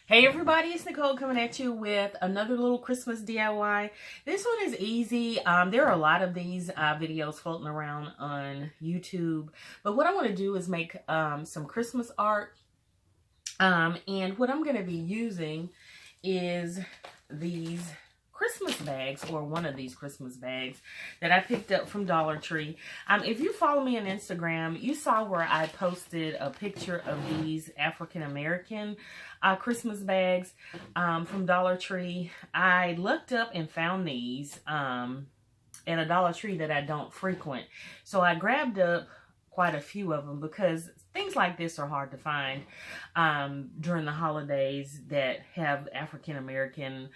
Hey everybody, it's Nicole coming at you with another little Christmas DIY. This one is easy. There are a lot of these videos floating around on YouTube, but what I want to do is make some Christmas art. And what I'm going to be using is these Christmas bags, or one of these Christmas bags that I picked up from Dollar Tree. If you follow me on Instagram, you saw where I posted a picture of these African American Christmas bags from Dollar Tree. I looked up and found these at a Dollar Tree that I don't frequent. So I grabbed up quite a few of them because things like this are hard to find during the holidays that have African American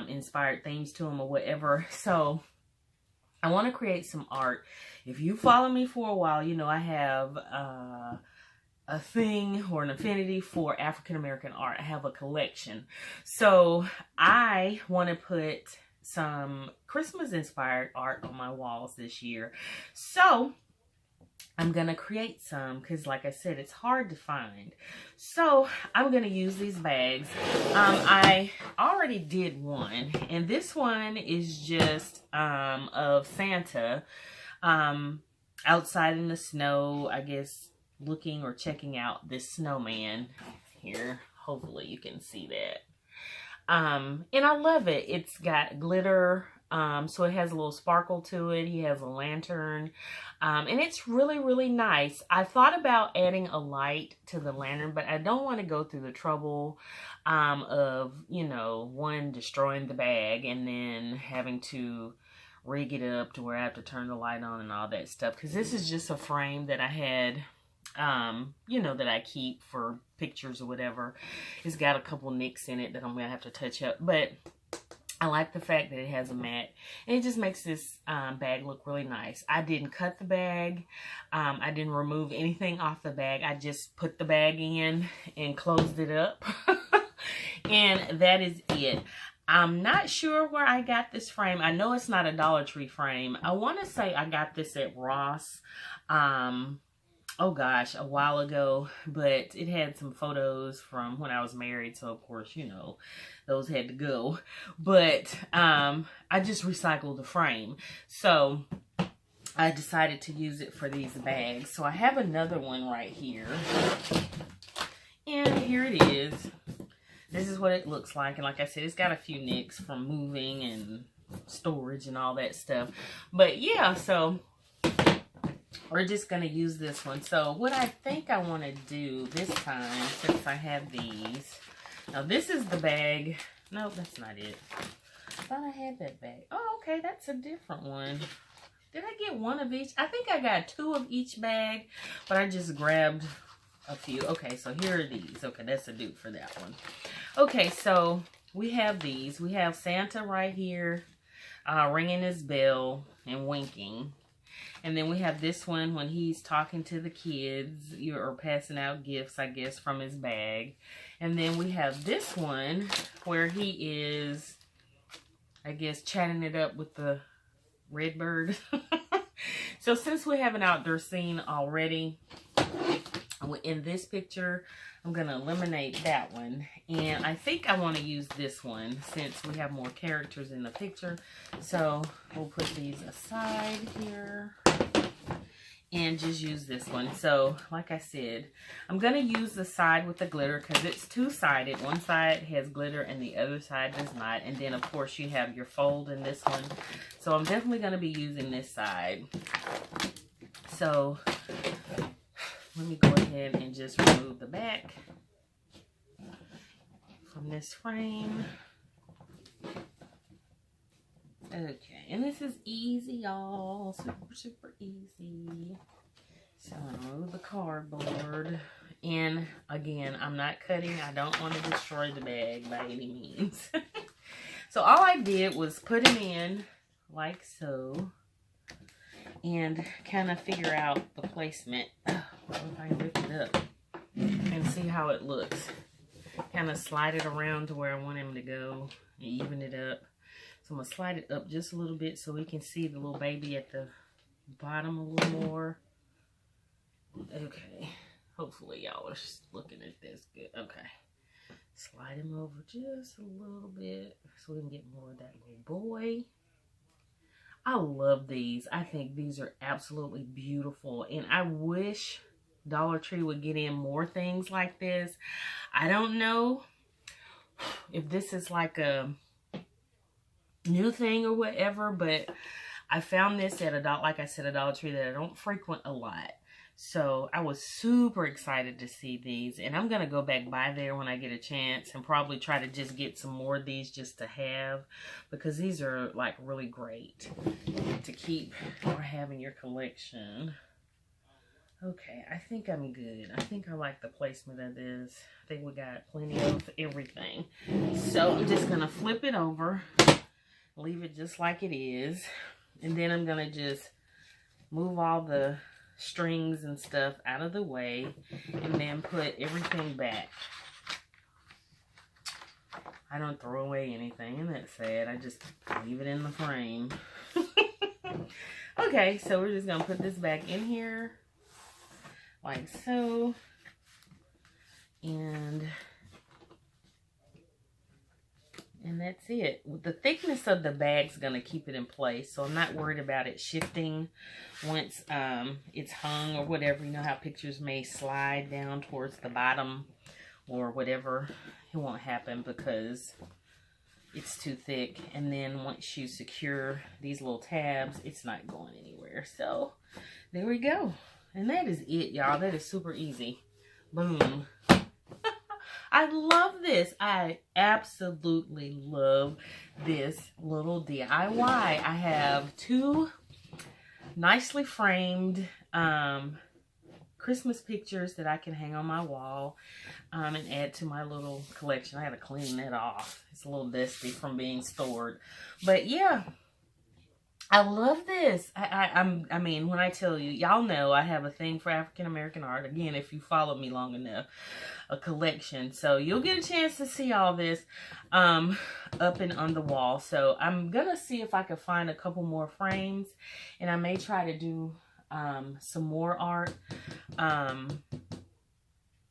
inspired themes to them or whatever. So I want to create some art. If you follow me for a while, you know I have a thing or an affinity for African American art. I have a collection. So I want to put some Christmas inspired art on my walls this year. So I'm going to create some because, like I said, it's hard to find. So I'm going to use these bags. I already did one, and this one is just of Santa outside in the snow, I guess, looking or checking out this snowman here. Hopefully you can see that. And I love it. It's got glitter. So it has a little sparkle to it. He has a lantern. And it's really, really nice. I thought about adding a light to the lantern, but I don't want to go through the trouble of, you know, one, destroying the bag and then having to rig it up to where I have to turn the light on and all that stuff. Because this is just a frame that I had, you know, that I keep for pictures or whatever. It's got a couple nicks in it that I'm going to have to touch up. But I like the fact that it has a mat, and it just makes this bag look really nice. I didn't cut the bag. I didn't remove anything off the bag. I just put the bag in and closed it up. And that is it. I'm not sure where I got this frame. I know it's not a Dollar Tree frame. I want to say I got this at Ross. Oh gosh, a while ago, but it had some photos from when I was married, so of course, you know, those had to go. But I just recycled the frame, so I decided to use it for these bags. So I have another one right here, and here it is. This is what it looks like, and like I said, it's got a few nicks from moving and storage and all that stuff. But yeah, so we're just going to use this one. So what I think I want to do this time, since I have these. Now this is the bag. No, that's not it. I thought I had that bag. Oh, okay. That's a different one. Did I get one of each? I think I got two of each bag, but I just grabbed a few. Okay, so here are these. Okay, that's a dupe for that one. Okay, so we have these. We have Santa right here, ringing his bell and winking. And then we have this one when he's talking to the kids or passing out gifts, I guess, from his bag. And then we have this one where he is, I guess, chatting it up with the red bird. So since we have an outdoor scene already in this picture, I'm going to eliminate that one. And I think I want to use this one since we have more characters in the picture. So we'll put these aside here and just use this one. So like I said, I'm going to use the side with the glitter because it's two-sided. One side has glitter and the other side does not. And then of course you have your fold in this one. So I'm definitely going to be using this side. So let me go ahead and just remove the back from this frame. Okay, and this is easy, y'all. Super, super easy. So I'm gonna remove the cardboard. And again, I'm not cutting. I don't want to destroy the bag by any means. So all I did was put them in like so. And kind of figure out the placement. Oh, if I can lift it up and see how it looks. Kind of slide it around to where I want him to go and even it up. So I'm going to slide it up just a little bit so we can see the little baby at the bottom a little more. Okay. Hopefully y'all are looking at this good. Okay. Slide him over just a little bit so we can get more of that little boy. I love these. I think these are absolutely beautiful. And I wish Dollar Tree would get in more things like this. I don't know if this is like a new thing or whatever, but I found this at like I said, a Dollar Tree that I don't frequent a lot. So I was super excited to see these, and I'm going to go back by there when I get a chance and probably try to just get some more of these just to have, because these are like really great to keep or have in your collection. Okay, I think I'm good. I think I like the placement of this. I think we got plenty of everything. So I'm just going to flip it over, leave it just like it is, and then I'm going to just move all the strings and stuff out of the way and then put everything back. I don't throw away anything, and that's sad. I just leave it in the frame. Okay, so we're just gonna put this back in here like so, and that's it. The thickness of the bag's gonna keep it in place, so I'm not worried about it shifting once it's hung or whatever. You know how pictures may slide down towards the bottom or whatever. It won't happen because it's too thick. And then once you secure these little tabs, it's not going anywhere. So there we go. And that is it, y'all. That is super easy. Boom. I love this. I absolutely love this little DIY. I have two nicely framed Christmas pictures that I can hang on my wall and add to my little collection. I had to clean that off. It's a little dusty from being stored. But yeah, I love this. I mean, when I tell you, y'all know I have a thing for African American art. Again, if you follow me long enough, a collection. So you'll get a chance to see all this up and on the wall. So I'm gonna see if I can find a couple more frames, and I may try to do some more art.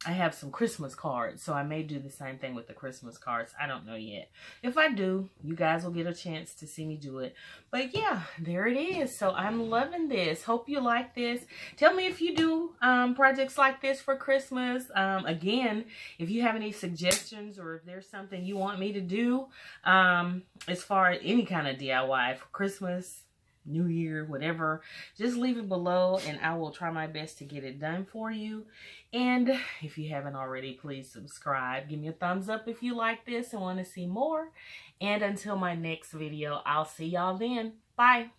I have some Christmas cards, so I may do the same thing with the Christmas cards. I don't know yet. If I do, you guys will get a chance to see me do it. But yeah, there it is. So I'm loving this. Hope you like this. Tell me if you do projects like this for Christmas. Again, if you have any suggestions or if there's something you want me to do as far as any kind of DIY for Christmas, New Year, whatever, just leave it below and I will try my best to get it done for you. And if you haven't already, please subscribe. Give me a thumbs up if you like this and want to see more. And until my next video, I'll see y'all then. Bye.